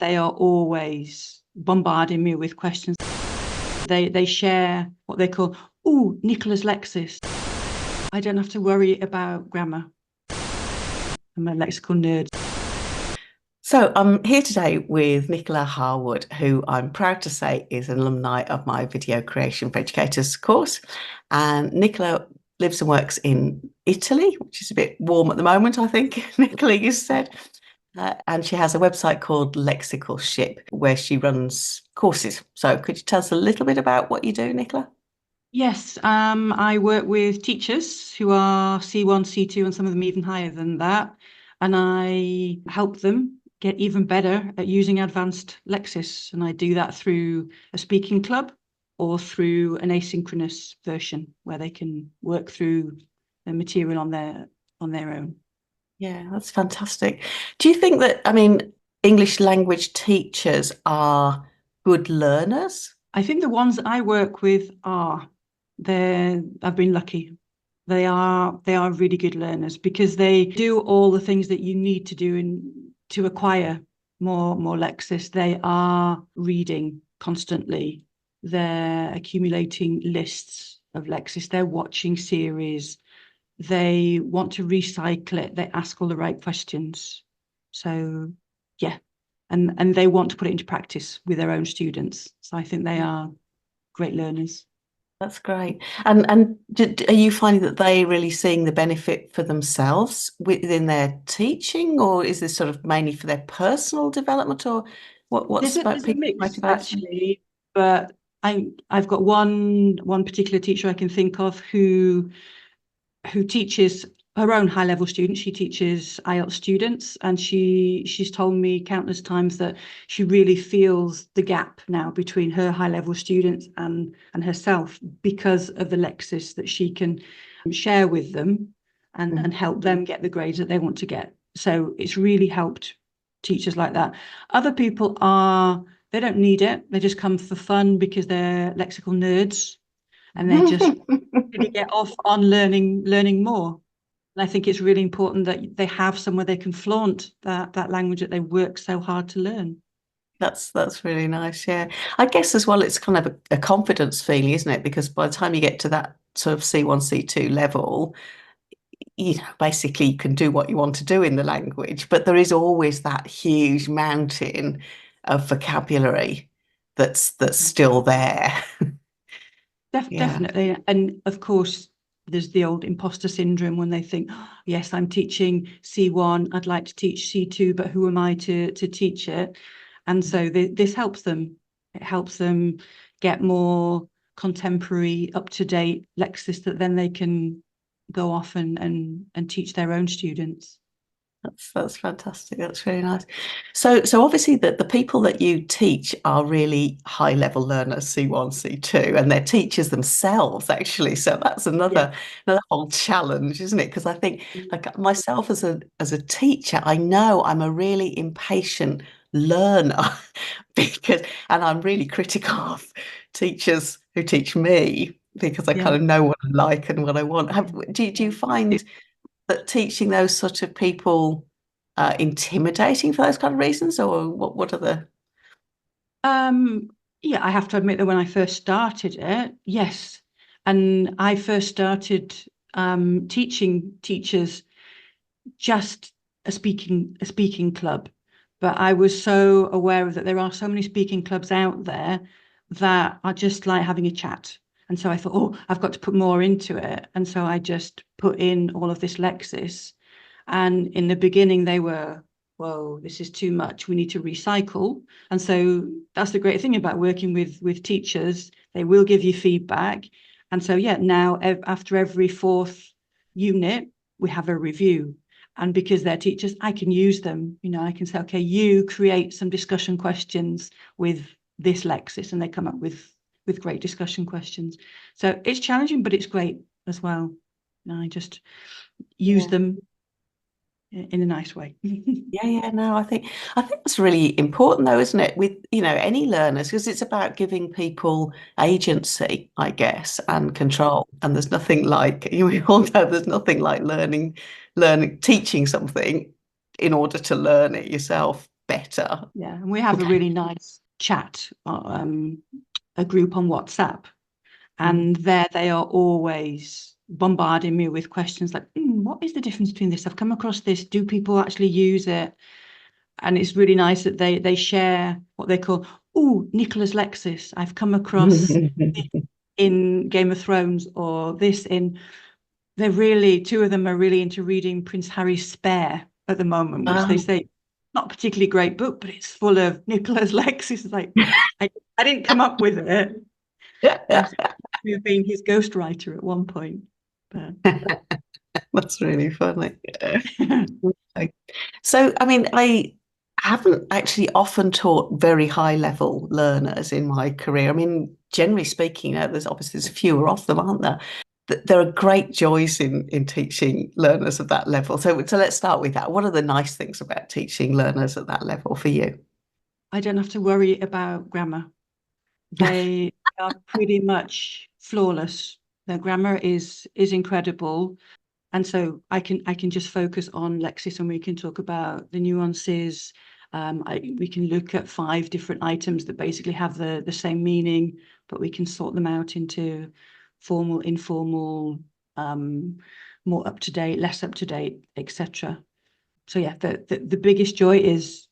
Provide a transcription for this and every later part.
They are always bombarding me with questions. They share what they call, oh, Nicola's lexis. I don't have to worry about grammar. I'm a lexical nerd. So I'm here today with Nicola Harwood, who I'm proud to say is an alumni of my Video Creation for Educators course. And Nicola lives and works in Italy, which is a bit warm at the moment, I think, Nicola, you said. And she has a website called Lexical Ship, where she runs courses. So could you tell us a little bit about what you do, Nicola? Yes, I work with teachers who are C1, C2, and some of them even higher than that. And I help them get even better at using advanced lexis. And I do that through a speaking club or through an asynchronous version where they can work through the material on their own. Yeah, that's fantastic. Do you think that, English language teachers are good learners? I think the ones that I work with I've been lucky. They are really good learners because they do all the things that you need to do to acquire more lexis. They are reading constantly. They're accumulating lists of lexis. They're watching series. They want to recycle it. They ask all the right questions. So yeah, and they want to put it into practice with their own students. So I think they are great learners. That's great. And are you finding that they really seeing the benefit for themselves within their teaching, or is this sort of mainly for their personal development, or what's about There's a people's mix motivation? actually, but I've got one particular teacher I can think of who teaches her own high level students. She teaches IELTS students, and she's told me countless times that she really feels the gap now between her high level students and herself because of the lexis that she can share with them and help them get the grades that they want to get. So it's really helped teachers like that. Other people they don't need it. They just come for fun because they're lexical nerds and they just really get off on learning more. And I think it's really important that they have somewhere they can flaunt that language that they work so hard to learn. That's really nice. Yeah, I guess as well, it's kind of a confidence feeling, isn't it? Because by the time you get to that sort of C1, C2 level, basically you can do what you want to do in the language, but there is always that huge mountain of vocabulary that's still there. Yeah. Definitely. And of course, there's the old imposter syndrome when they think, "Oh, yes, I'm teaching C1, I'd like to teach C2, but who am I to teach it?" And so this helps them. It helps them get more contemporary, up-to-date lexis that then they can go off and teach their own students. That's fantastic. That's really nice. So obviously the people that you teach are really high level learners, C1, C2, and they're teachers themselves actually. So that's Yeah. another whole challenge, isn't it? Because I think like myself as a teacher, I know I'm a really impatient learner because and I'm really critical of teachers who teach me because I Yeah. kind of know what I like and what I want. Do you Yeah. find that teaching those sort of people intimidating for those kind of reasons, or what are the? Um, yeah, I have to admit that when I first started it, yes. And I first started teaching teachers just a speaking club. But I was so aware of that there are so many speaking clubs out there that are just like having a chat. And so I thought, oh, I've got to put more into it. And so I just put in all of this Lexis. And in the beginning, they were, whoa, this is too much. We need to recycle. And so that's the great thing about working with teachers. They will give you feedback. And so, yeah, now after every fourth unit, we have a review. And because they're teachers, I can use them. I can say, okay, you create some discussion questions with this Lexis, and they come up with great discussion questions. So it's challenging, but it's great as well. I just use Yeah. them in a nice way. Yeah, no, I think that's really important though, isn't it? With, any learners, because it's about giving people agency, I guess, and control. And there's nothing like, we all know there's nothing like teaching something in order to learn it yourself. better. Yeah, and we have a really nice chat, a group on WhatsApp, and there they are always bombarding me with questions like, what is the difference between this? I've come across this. Do people actually use it? And it's really nice that they share what they call, Nicola's lexis. I've come across this in Game of Thrones, or this in. Two of them are really into reading Prince Harry's Spare at the moment, which they say not a particularly great book, but it's full of Nicola's lexis. It's like, I didn't come up with it. I've been his ghostwriter at one point. But... That's really funny. So, I mean, I haven't actually often taught very high level learners in my career. I mean, generally speaking, there's fewer of them, aren't there? There are great joys in teaching learners at that level. So let's start with that. What are the nice things about teaching learners at that level for you? I don't have to worry about grammar. They are pretty much flawless. Their grammar is incredible. And so I can just focus on lexis, and we can talk about the nuances. We can look at 5 different items that basically have the same meaning, but we can sort them out into formal, informal, more up to date, less up to date, etc. So yeah, the biggest joy is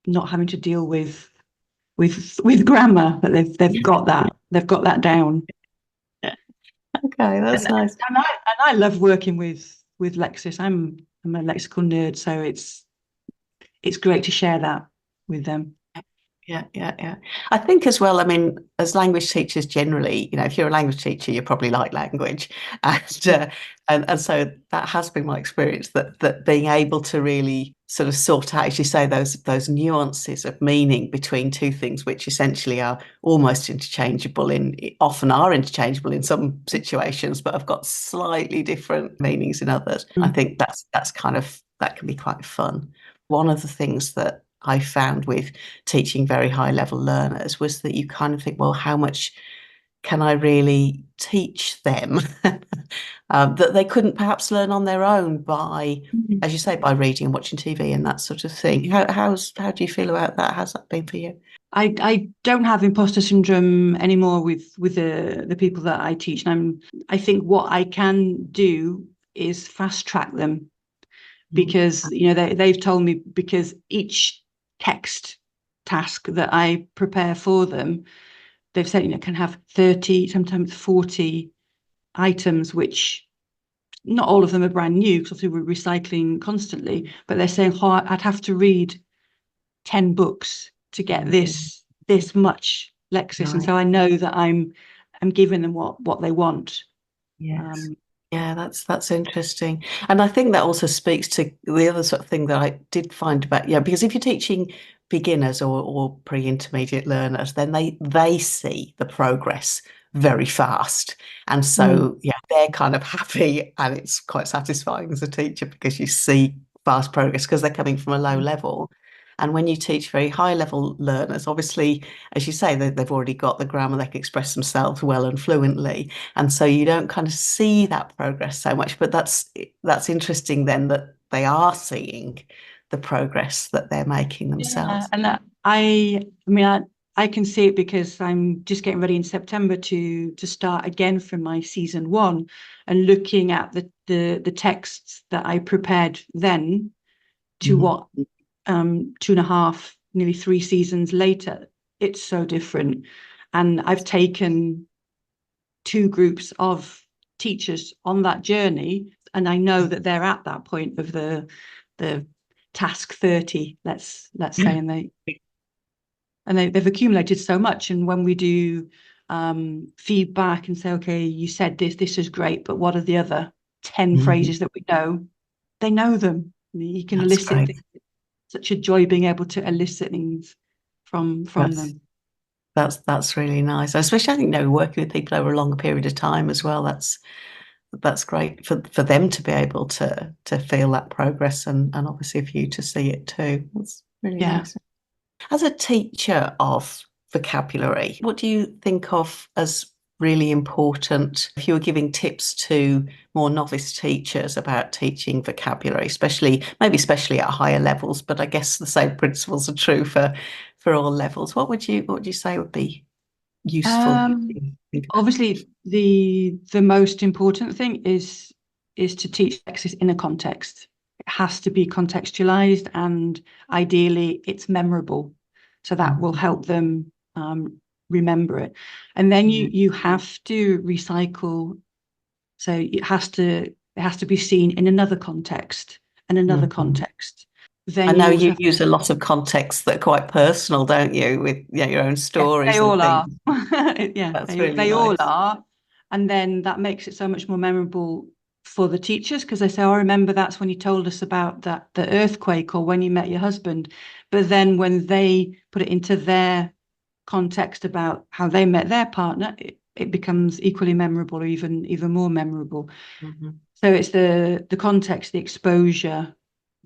not having to deal with grammar. But they've got that down. Okay, that's nice. And I love working with lexis. I'm a lexical nerd, so it's great to share that with them. Yeah. I think as well, I mean, as language teachers generally, if you're a language teacher, you probably like language. And so that has been my experience, that being able to really sort of sort out, as you say, those nuances of meaning between two things, which essentially are almost interchangeable often are interchangeable in some situations, but have got slightly different meanings in others. I think that can be quite fun. One of the things that I found with teaching very high level learners was that you kind of think, well, how much can I really teach them that they couldn't perhaps learn on their own by, as you say, by reading and watching TV and that sort of thing. How do you feel about that? How's that been for you? I don't have imposter syndrome anymore with the people that I teach. And I think what I can do is fast track them, because they've told me, because each text task that I prepare for them, they've said, can have 30, sometimes 40 items, which not all of them are brand new, because obviously we're recycling constantly, but they're saying, I'd have to read 10 books to get this much lexis. Right. And so I know that I'm giving them what they want. Yes. Yeah, that's interesting. And I think that also speaks to the other sort of thing that I did find about, because if you're teaching beginners or pre-intermediate learners, then they see the progress very fast. And so, they're kind of happy, and it's quite satisfying as a teacher because you see fast progress because they're coming from a low level. And when you teach very high level learners, obviously, as you say, they've already got the grammar, they can express themselves well and fluently. And so you don't kind of see that progress so much. But that's interesting then, that they are seeing the progress that they're making themselves. Yeah, and I can see it because I'm just getting ready in September to start again for my season 1, and looking at the texts that I prepared then to what 2.5, nearly 3 seasons later, it's so different. And I've taken 2 groups of teachers on that journey, and I know that they're at that point of the task 30, let's say, and they've accumulated so much. And when we do feedback and say, okay, you said this is great, but what are the other 10 phrases that we know? They know them. You can elicit things. Such a joy being able to elicit things from them. That's really nice. Especially, I think, working with people over a longer period of time as well. That's great for them to be able to feel that progress, and obviously for you to see it too. That's really nice. As a teacher of vocabulary, what do you think of as really important if you were giving tips to more novice teachers about teaching vocabulary, especially at higher levels, but I guess the same principles are true for all levels. What would you say would be useful? Um, Obviously, the most important thing is to teach lexis in a context. It has to be contextualized, and ideally, it's memorable, so that will help them remember it. And then you have to recycle. So it has to be seen in another context and another context. I Then know you also you have, use a lot of contexts that are quite personal, don't you, with your own yeah, they stories and all are. things. Yeah, That's really they all nice. are. And then that makes it so much more memorable for the teachers because they say, "Oh, I remember that's when you told us about that the earthquake or when you met your husband." But then when they put it into their context about how they met their partner, it becomes equally memorable or even more memorable. Mhm. So it's the context, the exposure,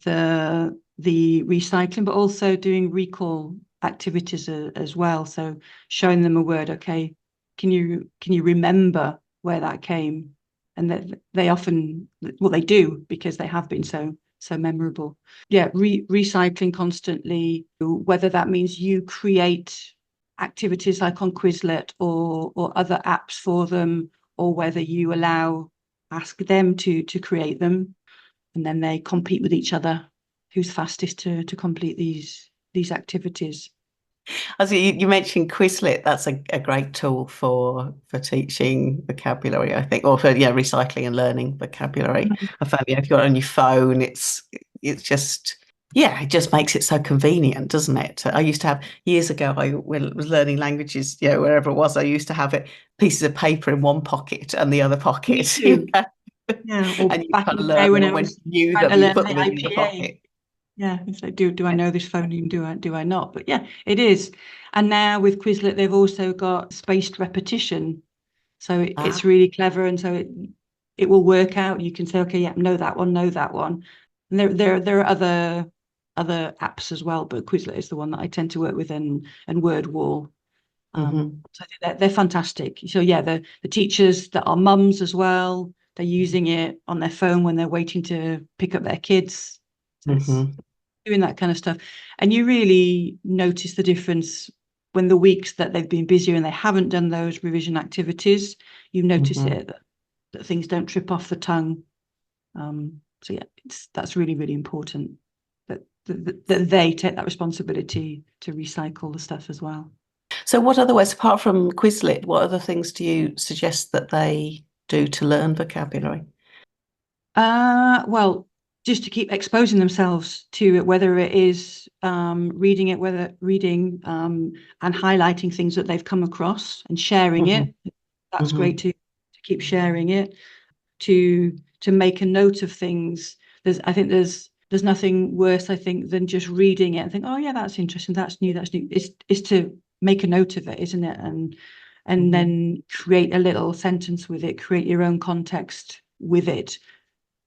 the recycling, but also doing recall activities as well. So showing them a word, okay, can you remember where that came? And that they often, well, they do because they have been so memorable. Yeah, recycling constantly, whether that means you create activities like on Quizlet or other apps for them, or whether you ask them to create them, and then they compete with each other, who's fastest to complete these activities. As you mentioned Quizlet, that's a great tool for teaching vocabulary, I think, or for recycling and learning vocabulary. I found if you're on your phone, it's just it just makes it so convenient, doesn't it? I used to have years ago, when I was learning languages, wherever it was, I used to have pieces of paper in one pocket and the other Me pocket, too. Yeah, or and you back kind in of the day learn when them, I and when was you knew trying to them, you learn put them in the other IPA. pocket. Yeah, it's like, do I know this phoneme? Do I not? But yeah, it is. And now with Quizlet, they've also got spaced repetition. So it's Ah, really clever, and so it will work out. You can say, okay, yeah, know that one, know that one. And there are other apps as well, but Quizlet is the one that I tend to work with, and WordWall. mhm, So I think they're fantastic. So yeah, the teachers that are mums as well, they're using it on their phone when they're waiting to pick up their kids. So it's mhm, doing that kind of stuff. And you really notice the difference when the weeks that they've been busier and they haven't done those revision activities, you notice mhm. it that things don't trip off the tongue. So yeah, that's really, really important that they take that responsibility to recycle the stuff as well. So, what other ways, apart from Quizlet, what other things do you suggest that they do to learn vocabulary? Well, just to keep exposing themselves to it, whether it is reading it, whether reading and highlighting things that they've come across and sharing Hmm. it. That's great Hmm. to keep sharing it, to make a note of things. I think there's nothing worse, I think, than just reading it and think, oh yeah, that's interesting, that's new, that's new. It's to make a note of it, isn't it? And Hmm. then create a little sentence with it, create your own context with it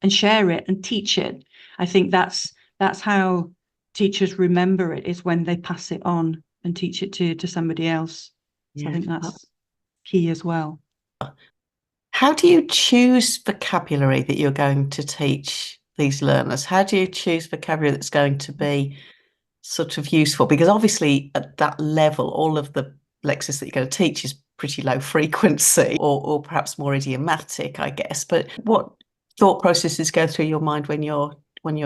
and share it and teach it. I think that's how teachers remember it, is when they pass it on and teach it to somebody else. So I Yeah. think that's key as well. How do you choose vocabulary that you're going to teach these learners? How do you choose vocabulary that's going to be sort of useful? Because obviously, at that level, all of the lexis that you're going to teach is pretty low frequency, or perhaps more idiomatic, I guess. But what thought processes go through your mind when you're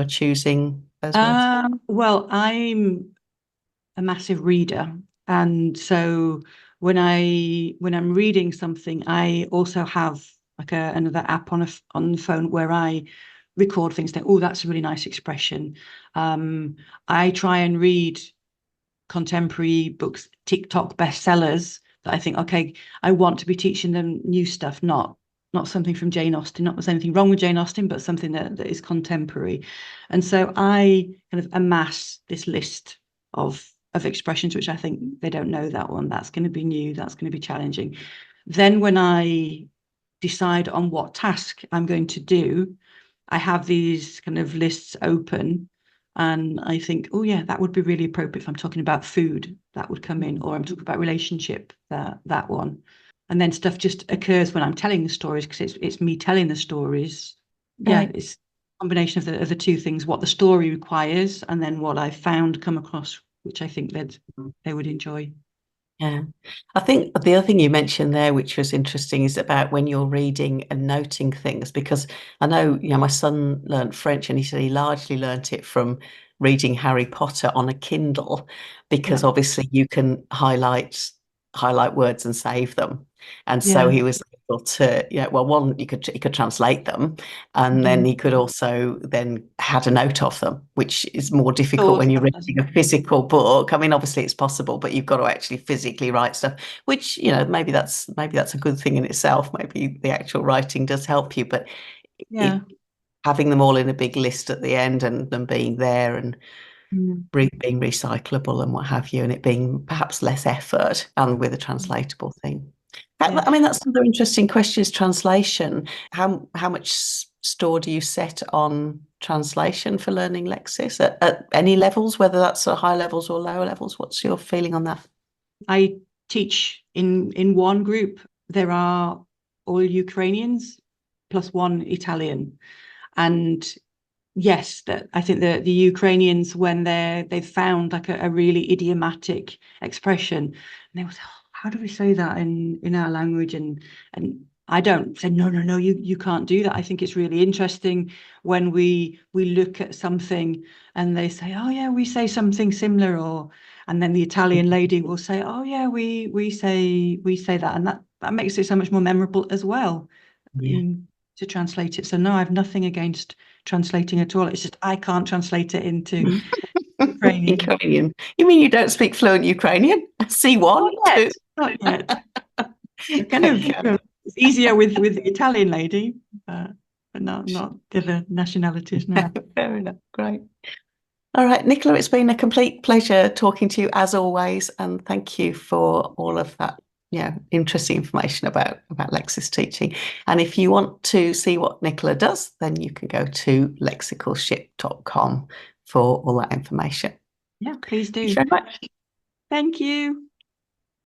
choosing those words? Well, I'm a massive reader, and so when I'm reading something, I also have like another app on the phone where I record things. Think, oh, that's a really nice expression. I try and read contemporary books, TikTok bestsellers that I think, okay, I want to be teaching them new stuff, not something from Jane Austen. Not there's anything wrong with Jane Austen, but something that is contemporary. And so I kind of amass this list of expressions which I think they don't know that one. That's going to be new. That's going to be challenging. Then when I decide on what task I'm going to do, I have these kind of lists open, and I think, oh yeah, that would be really appropriate if I'm talking about food, that would come in, or I'm talking about relationship, that one. and then stuff just occurs when I'm telling the stories because it's me telling the stories. Yeah, Right. it's a combination of the two things: what the story requires, and then what I found come across, which I think that they would enjoy. Yeah. I think the other thing you mentioned there, which was interesting, is about when you're reading and noting things, because I know, my son learned French and he said he largely learnt it from reading Harry Potter on a Kindle, because Yeah, obviously you can highlight words and save them. And so yeah, he was able to, well, one, he could translate them, and then mm. he could also then had a note of them, which is more difficult Stores when you're stuff, reading doesn't a physical book. I mean, obviously it's possible, but you've got to actually physically write stuff, which, maybe that's a good thing in itself. Maybe the actual writing does help you, but it? Yeah. it, having them all in a big list at the end and them being there and Mm. being recyclable and what have you, and it being perhaps less effort and with a translatable thing. Yeah. I mean, that's another interesting question, is translation. How much store do you set on translation for learning Lexis at any levels, whether that's at high levels or lower levels? What's your feeling on that? I teach in one group. There are all Ukrainians plus one Italian, and yes, that I think the Ukrainians, when they've found like a really idiomatic expression, and they will say, "Oh, how do we say that in our language?" And I don't say, no, no, no, you can't do that. I think it's really interesting when we look at something and they say, "Oh yeah, we say something similar," or and then the Italian lady will say, "Oh yeah, we say that," and that makes it so much more memorable as well Yeah. in to translate it. So no, I've nothing against translating at all. It's just I can't translate it into Ukrainian. Ukrainian. You mean you don't speak fluent Ukrainian? Not C1, yet. 2? Not yet. I kind There of, you go. it's easier with the Italian lady, but not the other nationalities. No. Fair enough. Great. All right, Nicola, it's been a complete pleasure talking to you as always, and thank you for all of that, interesting information about Lexis teaching. And if you want to see what Nicola does, then you can go to lexicalship.com for all that information. Yeah, please Thank you do. very much. Thank you.